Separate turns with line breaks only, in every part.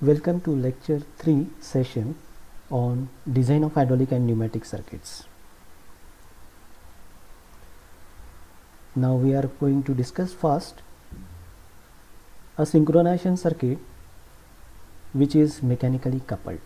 Welcome to lecture 3 session on design of hydraulic and pneumatic circuits. Now we are going to discuss first a synchronization circuit which is mechanically coupled.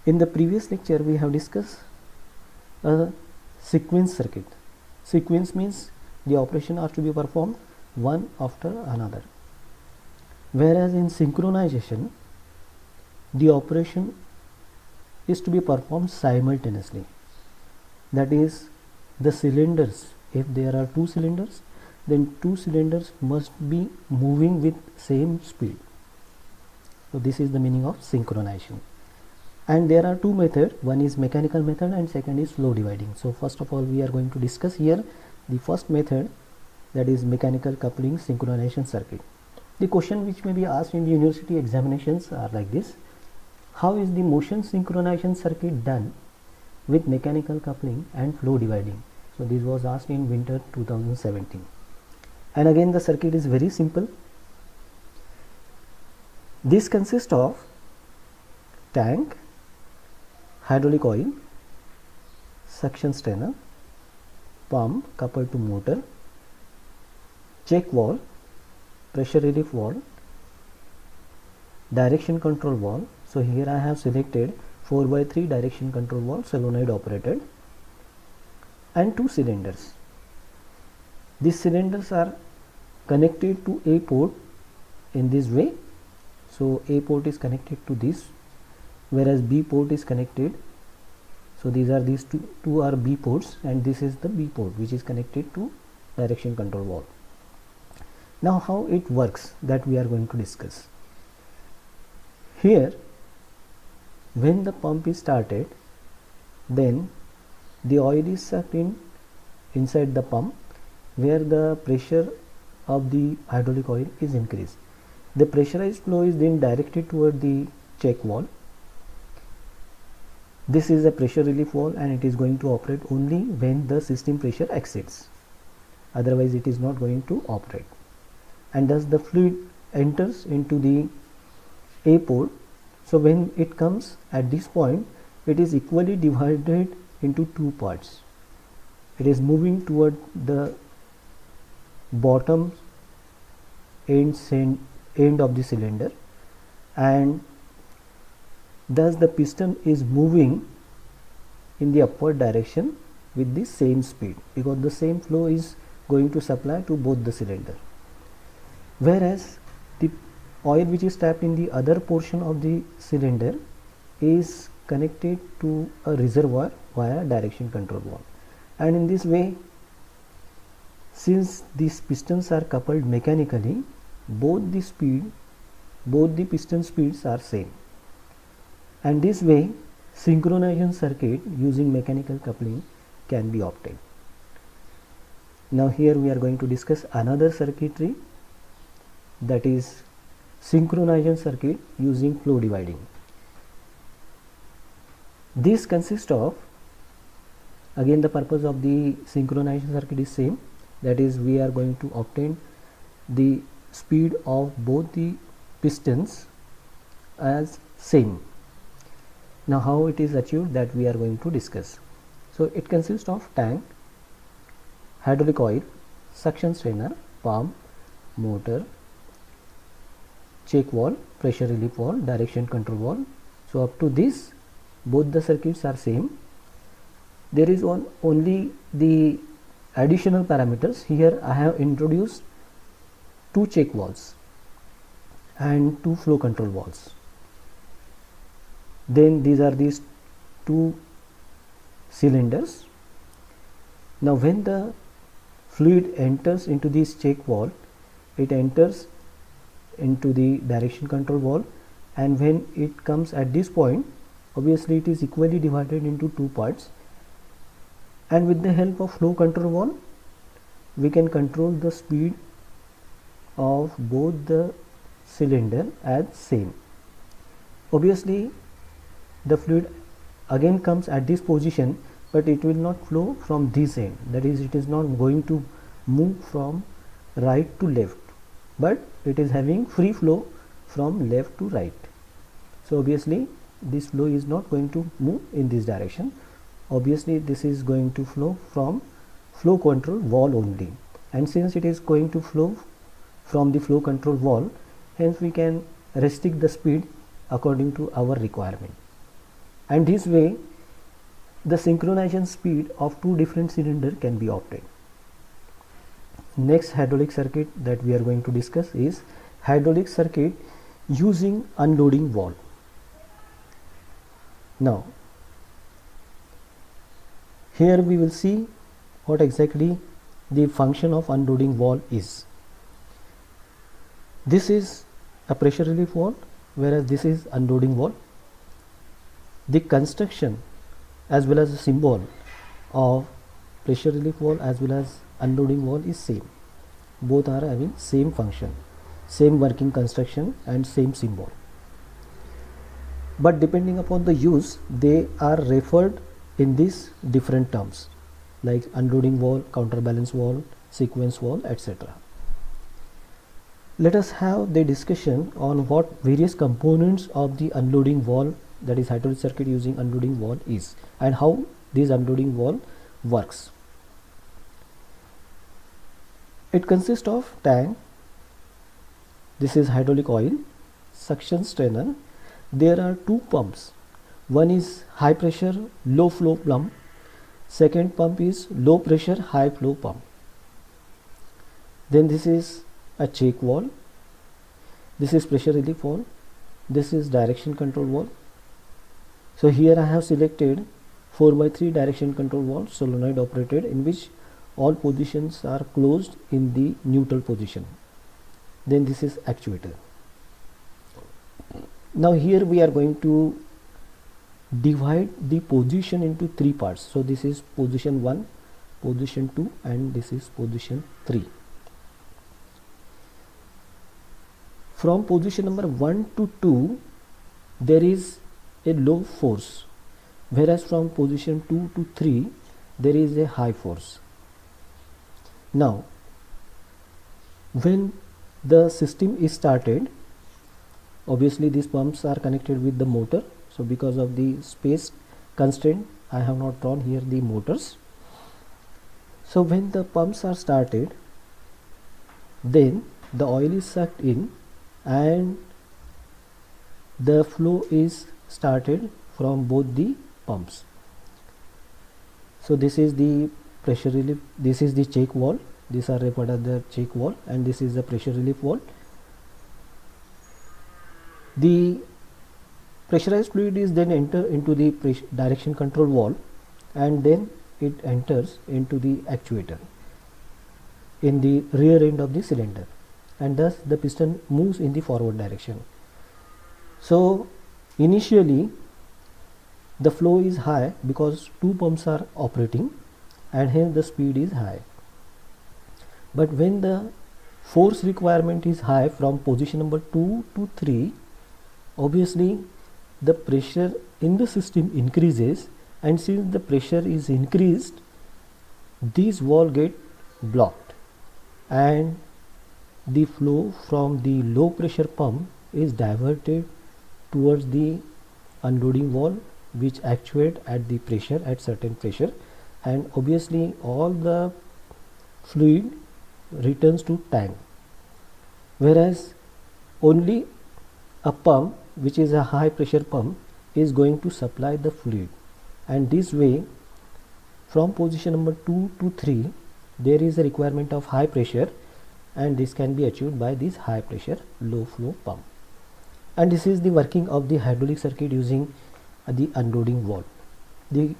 In the previous lecture we have discussed a sequence circuit. Sequence means the operation has to be performed one after another, whereas in synchronization the operation is to be performed simultaneously. That is, the cylinders, if there are two cylinders, then two cylinders must be moving with same speed. So this is the meaning of synchronization. And there are two methods, one is mechanical method and second is flow dividing. So first of all we are going to discuss here the first method, that is mechanical coupling synchronization circuit. The question which may be asked in the university examinations are like this: how is the motion synchronization circuit done with mechanical coupling and flow dividing? So this was asked in winter 2017. And again the circuit is very simple. This consists of tank, hydraulic oil, suction strainer, pump coupled to motor, check valve, pressure relief valve, direction control valve. So here I have selected 4x3 direction control valve, solenoid operated, and two cylinders. These cylinders are connected to A port in this way. So A port is connected to this, whereas B port is connected. So these two are B ports, and this is the B port which is connected to direction control valve. Now how it works, that we are going to discuss. Here when the pump is started, then the oil is sucked inside the pump, where the pressure of the hydraulic oil is increased. The pressurized flow is then directed toward the check valve. This is a pressure relief valve and it is going to operate only when the system pressure exceeds, otherwise it is not going to operate. And thus the fluid enters into the A port. So when it comes at this point, it is equally divided into two parts. It is moving toward the bottom end of the cylinder, and thus the piston is moving in the upward direction with the same speed, because the same flow is going to supply to both the cylinder. Whereas the oil which is tapped in the other portion of the cylinder is connected to a reservoir via direction control valve. And in this way, since these pistons are coupled mechanically, both the piston speeds are same. And this way synchronization circuit using mechanical coupling can be obtained. Now here we are going to discuss another circuitry, that is synchronization circuit using flow dividing. This consists of, again the purpose of the synchronization circuit is same, that is we are going to obtain the speed of both the pistons as same. Now how it is achieved, that we are going to discuss. So it consists of tank, hydraulic oil, suction strainer, pump, motor, check valve, pressure relief valve, direction control valve. So up to this both the circuits are same. There is only the additional parameters. Here I have introduced two check valves and two flow control valves. Then these are these two cylinders. Now when the fluid enters into this check valve, it enters into the direction control valve, and when it comes at this point, obviously it is equally divided into two parts, and with the help of flow control valve we can control the speed of both the cylinder as same. Obviously the fluid again comes at this position, but it will not flow from this end, that is it is not going to move from right to left, but it is having free flow from left to right. So obviously this flow is not going to move in this direction. Obviously this is going to flow from flow control valve only, and since it is going to flow from the flow control valve, hence we can restrict the speed according to our requirement, and this way the synchronization speed of two different cylinders can be obtained. Next hydraulic circuit that we are going to discuss is hydraulic circuit using unloading valve. Now here we will see what exactly the function of unloading valve is. This is a pressure relief valve, whereas this is unloading valve. The construction as well as the symbol of pressure relief valve as well as unloading valve is same. Both are having same function, same working construction and same symbol, but depending upon the use they are referred in these different terms like unloading valve, counterbalance valve, sequence valve, etc. Let us have the discussion on what various components of the unloading valve, that is hydraulic circuit using unloading valve, is, and how this unloading valve works. It consists of tank, this is hydraulic oil, suction strainer. There are two pumps. One is high pressure low flow pump, second pump is low pressure high flow pump. Then this is a check valve, this is pressure relief valve, this is direction control valve. So here I have selected 4x3 direction control valve, solenoid operated, in which all positions are closed in the neutral position. Then this is actuator. Now here we are going to divide the position into three parts. So this is position 1, position 2 and this is position 3. From position number 1 to 2 there is a low force, whereas from position 2 to 3 there is a high force. Now when the system is started, obviously these pumps are connected with the motor. So because of the space constraint I have not drawn here the motors. So when the pumps are started, then the oil is sucked in and the flow is started from both the pumps. So this is the pressure relief, this is the check valve, these are referred as the check valve, and this is the pressure relief valve. The pressurized fluid is then enter into the direction control valve and then it enters into the actuator in the rear end of the cylinder, and thus the piston moves in the forward direction. So initially the flow is high because two pumps are operating and hence the speed is high, but when the force requirement is high from position number 2 to 3, obviously the pressure in the system increases, and since the pressure is increased, these valves get blocked and the flow from the low pressure pump is diverted towards the unloading valve, which actuate at the pressure, at certain pressure, and obviously all the fluid returns to tank, whereas only a pump which is a high pressure pump is going to supply the fluid, and this way from position number 2 to 3 there is a requirement of high pressure, and this can be achieved by this high pressure low flow pump. And this is the working of the hydraulic circuit using the unloading valve. The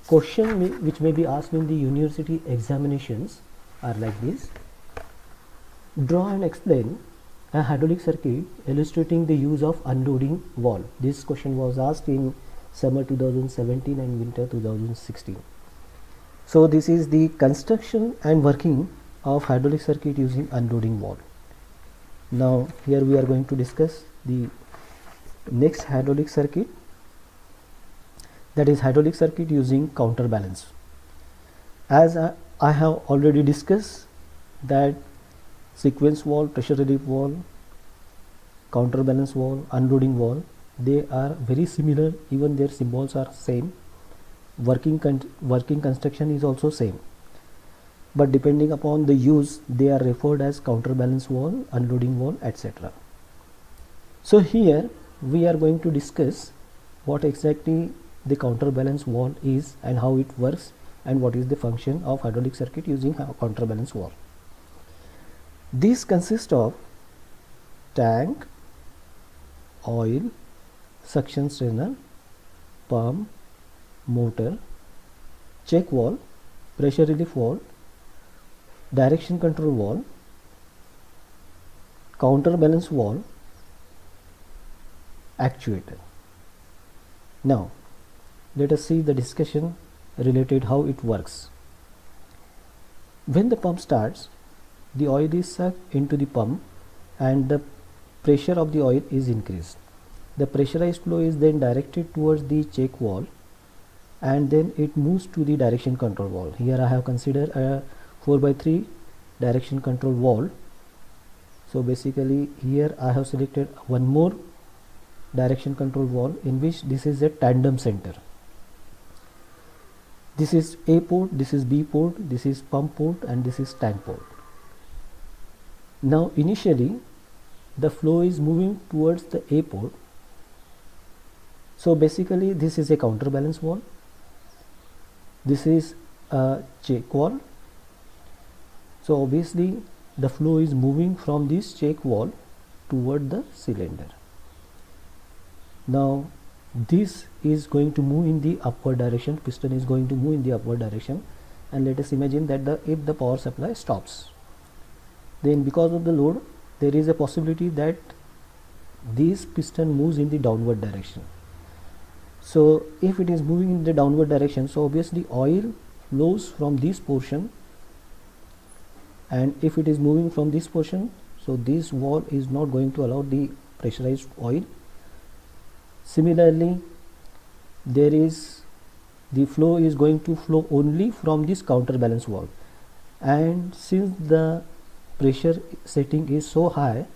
question which may be asked in the university examinations are like this: draw and explain a hydraulic circuit illustrating the use of unloading valve. This question was asked in summer 2017 and winter 2016. So this is the construction and working of hydraulic circuit using unloading valve. Now here we are going to discuss the next hydraulic circuit, that is hydraulic circuit using counterbalance. As I have already discussed that sequence valve, pressure relief valve, counterbalance valve, unloading valve, they are very similar, even their symbols are same. Working construction is also same, but depending upon the use they are referred as counterbalance valve, unloading valve, etc. So here we are going to discuss what exactly the counterbalance valve is and how it works and what is the function of hydraulic circuit using counterbalance valve. This consists of tank, oil, suction strainer, pump, motor, check valve, pressure relief valve, direction control valve, counterbalance valve, actuator. Now let us see the discussion related how it works. When the pump starts, the oil is sucked into the pump and the pressure of the oil is increased. The pressurized flow is then directed towards the check valve and then it moves to the direction control valve. Here I have considered a 4x3 direction control valve. So basically here I have selected one more direction control valve in which this is a tandem center. This is A port, this is B port, this is pump port, and this is tank port. Now initially the flow is moving towards the A port. So basically this is a counterbalance valve, this is a check valve. So obviously the flow is moving from this check valve toward the cylinder. Now this is going to move in the upward direction, piston is going to move in the upward direction, and let us imagine that if the power supply stops, then because of the load there is a possibility that this piston moves in the downward direction. So if it is moving in the downward direction, so obviously oil flows from this portion, and if it is moving from this portion, so this valve is not going to allow the pressurized oil. Similarly, the flow is going to flow only from this counterbalance valve, and since the pressure setting is so high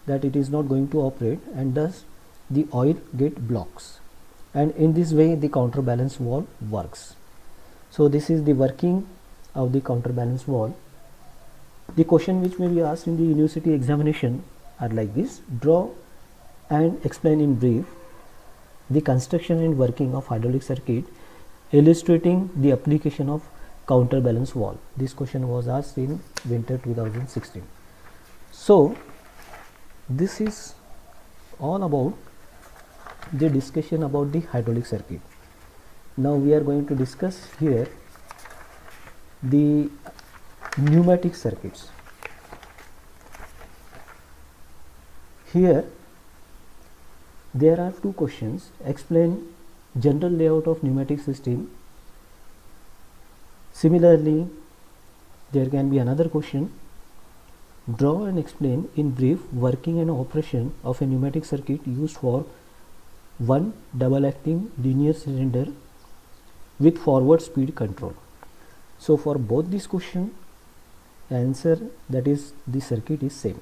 that it is not going to operate, and thus the oil get blocks, and in this way the counterbalance valve works. So this is the working of the counterbalance valve. The question which may be asked in the university examination are like this: draw and explain in brief the construction and working of hydraulic circuit illustrating the application of counterbalance valve. This question was asked in winter 2016. So this is all about the discussion about the hydraulic circuit. Now we are going to discuss here the pneumatic circuits. Here there are two questions: explain general layout of pneumatic system. Similarly, there can be another question: draw and explain in brief working and operation of a pneumatic circuit used for one double acting linear cylinder with forward speed control. So for both these questions, answer, that is the circuit, is same.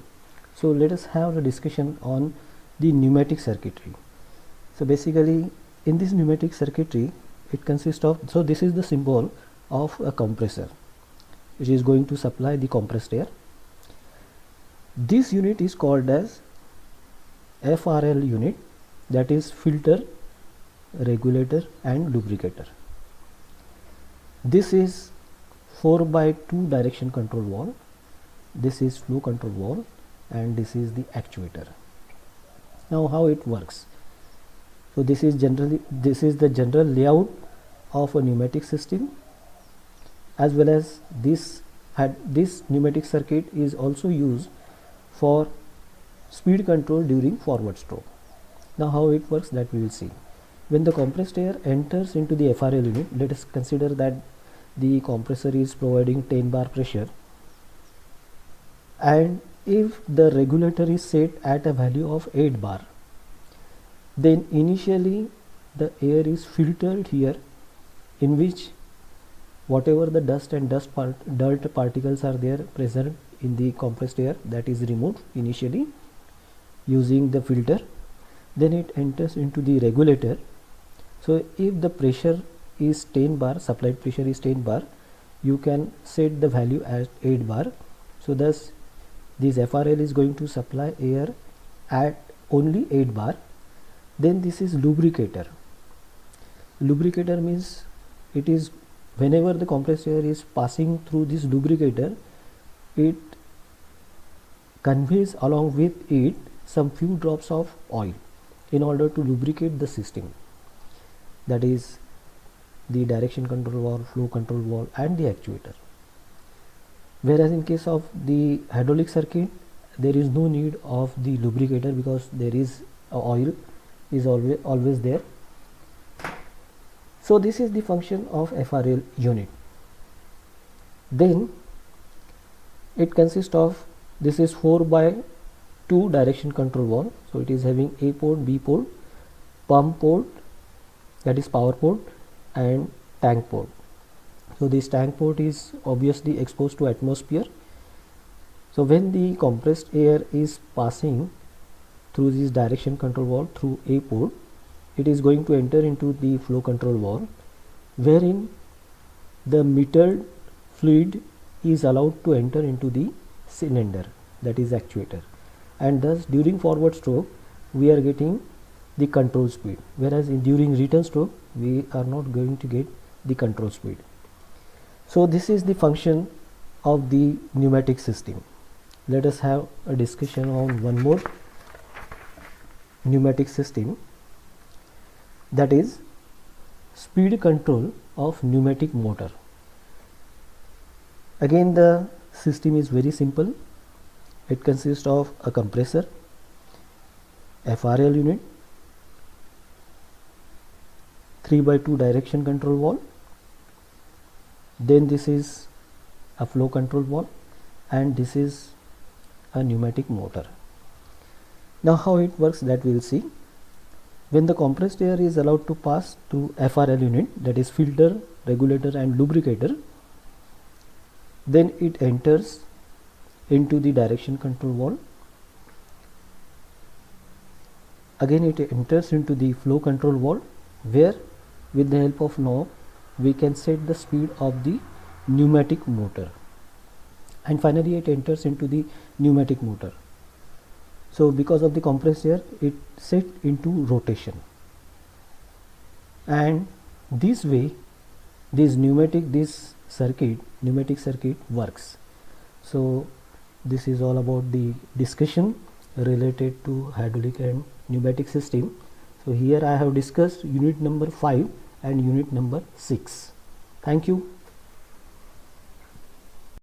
So let us have a discussion on the pneumatic circuitry. So basically in this pneumatic circuitry it consists of, so this is the symbol of a compressor which is going to supply the compressed air. This unit is called as FRL unit, that is filter, regulator and lubricator. This is 4x2 direction control valve, this is flow control valve, and this is the actuator. Now how it works? So this is the general layout of a pneumatic system, as well as this pneumatic circuit is also used for speed control during forward stroke. Now how it works, that we will see. When the compressed air enters into the FRL unit, let us consider that the compressor is providing 10 bar pressure, and if the regulator is set at a value of 8 bar, then initially the air is filtered here, in which whatever the dust and dirt particles are there present in the compressed air, that is removed initially. using the filter. Then it enters into the regulator. So if the pressure is 10 bar, supplied pressure is 10 bar, you can set the value as 8 bar. So thus this FRL is going to supply air at only 8 bar. Then this is lubricator. Lubricator means it is whenever the compressed air is passing through this lubricator, it conveys along with it some few drops of oil in order to lubricate the system, that is the direction control valve, flow control valve and the actuator. Whereas in case of the hydraulic circuit, there is no need of the lubricator because there is oil is always there. So this is the function of FRL unit. Then it consists of, this is 4x2 direction control valve. So it is having A port, B port, pump port, that is power port, and tank port. So this tank port is obviously exposed to atmosphere. So when the compressed air is passing through this direction control valve through A port, it is going to enter into the flow control valve, wherein the metered fluid is allowed to enter into the cylinder, that is actuator, and thus during forward stroke we are getting the control speed, whereas during return stroke we are not going to get the control speed. So this is the function of the pneumatic system. Let us have a discussion on one more pneumatic system, that is speed control of pneumatic motor. Again the system is very simple. It consists of a compressor, FRL unit, 3x2 direction control valve, then this is a flow control valve, and this is a pneumatic motor. Now how it works, that we will see. When the compressed air is allowed to pass to FRL unit, that is filter, regulator and lubricator, then it enters into the direction control valve. Again it enters into the flow control valve, where with the help of knob we can set the speed of the pneumatic motor, and finally it enters into the pneumatic motor. So because of the compressed air, it set into rotation, and this way this pneumatic circuit works. So this is all about the discussion related to hydraulic and pneumatic system. So here I have discussed unit number 5 and unit number 6. Thank you.